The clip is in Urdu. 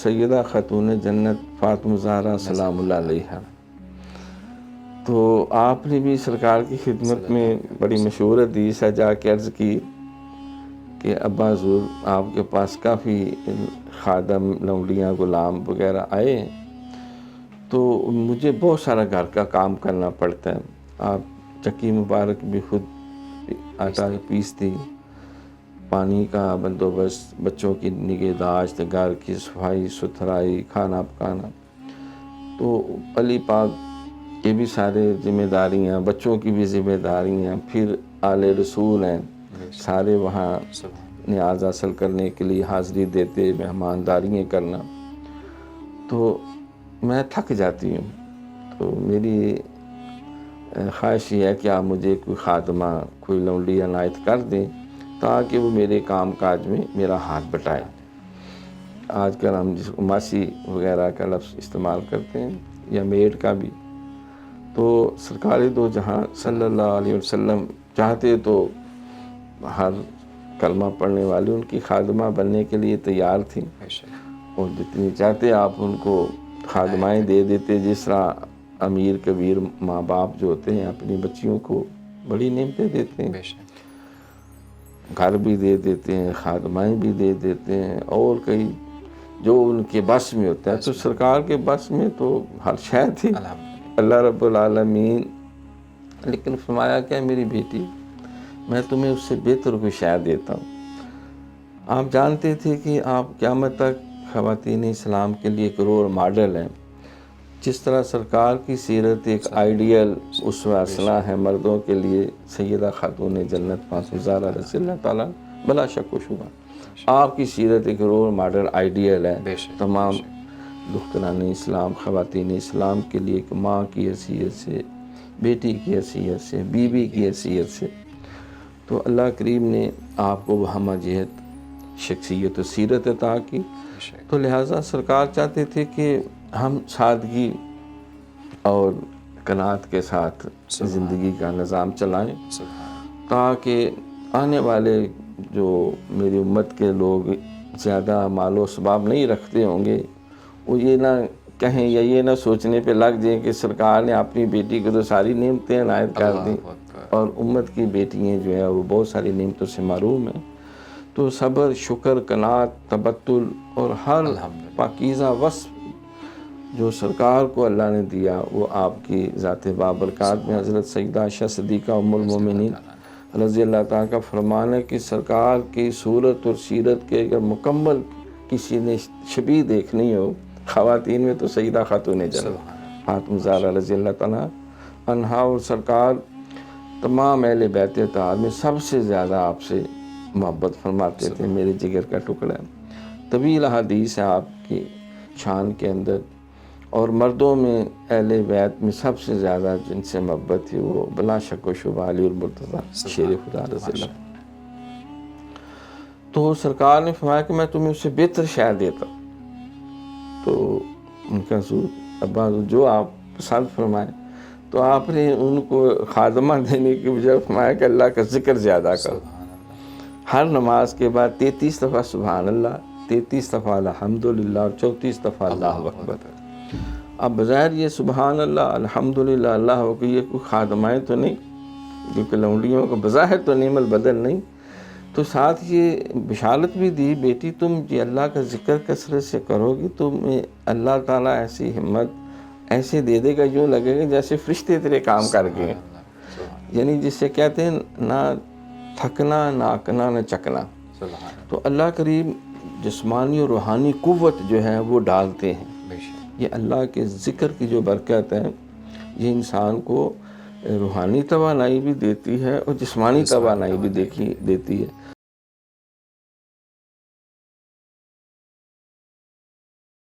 سیدہ خاتون جنت فاطمہ زہرا سلام اللہ علیہا، تو آپ نے بھی سرکار کی خدمت میں بڑی مشہور حدیث ہے جا کے عرض کی کہ ابا حضور آپ کے پاس کافی خادم، لونڈیاں، غلام وغیرہ آئے ہیں، تو مجھے بہت سارا گھر کا کام کرنا پڑتا ہے۔ آپ چکی مبارک بھی خود آٹا پیستی، پانی کا بندوبست، بچوں کی نگہداشت، گھر کی صفائی ستھرائی، کھانا پکانا، تو علی پاک کے بھی سارے ذمہ داریاں، بچوں کی بھی ذمہ داریاں، پھر آل رسول ہیں سارے وہاں نیاز حاصل کرنے کے لیے حاضری دیتے، مہمانداریاں کرنا، تو میں تھک جاتی ہوں۔ تو میری خواہش یہ ہے کہ آپ مجھے کوئی خادمہ، کوئی لونڈی عنایت کر دیں تاکہ وہ میرے کام کاج میں میرا ہاتھ بٹائے۔ آج کل ہم جس کو ماسی وغیرہ کا لفظ استعمال کرتے ہیں یا میڈ کا بھی، تو سرکار دو جہاں صلی اللہ علیہ وسلم چاہتے تو ہر کلمہ پڑھنے والی ان کی خادمہ بننے کے لیے تیار تھی، اور جتنی چاہتے آپ ان کو خادمائیں دے دیتے، جس طرح امیر کبیر ماں باپ جو ہوتے ہیں اپنی بچیوں کو بڑی نعمتیں دیتے ہیں، گھر بھی دے دیتے ہیں، خادمائیں بھی دے دیتے ہیں، اور کئی جو ان کے بس میں ہوتا ہے۔ تو سرکار کے بس میں تو ہر شے تھی اللہ رب العالمین، لیکن فرمایا کہ میری بیٹی میں تمہیں اس سے بہتر کوئی شے دیتا ہوں۔ آپ جانتے تھے کہ آپ قیامت تک خواتین اسلام کے لیے ایک رول ماڈل ہیں، جس طرح سرکار کی سیرت ایک آئیڈیل اسوہ حسنہ ہے مردوں کے لیے، سیدہ خاتون جنت فاطمہ زہرا رضی اللہ تعالیٰ بلا شک و شبہ آپ کی سیرت ایک رول ماڈل آئیڈیل ہے تمام دختران اسلام، خواتین اسلام کے لیے، ایک ماں کی حیثیت سے، بیٹی کی حیثیت سے، بیوی کی حیثیت سے۔ تو اللہ کریم نے آپ کو وہ ہمہ جہت شخصیت و سیرت عطا کی، تو لہٰذا سرکار چاہتے تھے کہ ہم سادگی اور قناعت کے ساتھ زندگی کا نظام چلائیں، تاکہ آنے والے جو میری امت کے لوگ زیادہ مال و اسباب نہیں رکھتے ہوں گے، وہ یہ نہ کہیں یا یہ نہ سوچنے پہ لگ جائیں کہ سرکار نے اپنی بیٹی کو تو ساری نعمتیں عنایت کر دیں اور امت کی بیٹیاں جو ہیں وہ بہت ساری نعمتوں سے محروم ہیں۔ تو صبر، شکر، قناعت، تبتل اور ہر پاکیزہ وصف جو سرکار کو اللہ نے دیا، وہ آپ کی ذات بابرکات میں حضرت سیدہ عائشہ صدیقہ ام المومنین رضی اللہ تعالیٰ کا فرمان ہے کہ سرکار کی صورت اور سیرت کے اگر مکمل کسی نے شبیہ دیکھنی ہو خواتین میں تو سیدہ خاتون جنت فاطمہ زہرا رضی اللہ تعالیٰ عنہا، اور سرکار تمام اہل بیت اطہار میں سب سے زیادہ آپ سے محبت فرماتے تھے، میرے جگر کا ٹکڑا ہے۔ طویل حدیث ہے آپ کی شان کے اندر، اور مردوں میں اہل بیت میں سب سے زیادہ جن سے محبت تھی وہ بلا شک و شبہ علی المرتضیٰ شیر خدا رضی اللہ۔ تو سرکار نے فرمایا کہ میں تمہیں اس سے بہتر شے دیتا ہوں، تو ان کا حضور ابا جو آپ پسند فرمائیں، تو آپ نے ان کو خادمہ دینے کی بجائے فرمایا کہ اللہ کا ذکر زیادہ کرو، ہر نماز کے بعد 33 دفعہ سبحان اللہ، 33 دفعہ الحمدللہ اور 34 دفعہ اللہ اکبر۔ اب بظاہر یہ سبحان اللہ، الحمدللہ، اللہ اکبر یہ کوئی خادمائیں تو نہیں، کیونکہ لونڈیوں کا بظاہر تو نعم البدن نہیں، تو ساتھ یہ بشارت بھی دی بیٹی تم یہ اللہ کا ذکر کثرت سے کرو گی تو اللہ تعالیٰ ایسی ہمت ایسے دے دے گا، یوں لگے گا جیسے فرشتے تیرے کام کر گئے، یعنی جس سے کہتے ہیں نہ تھکنا، نہ اکنا، نہ چکنا۔ تو اللہ کریم جسمانی اور روحانی قوت جو ہے وہ ڈالتے ہیں، یہ اللہ کے ذکر کی جو برکت ہے یہ انسان کو روحانی توانائی بھی دیتی ہے اور جسمانی توانائی بھی دیتی ہے۔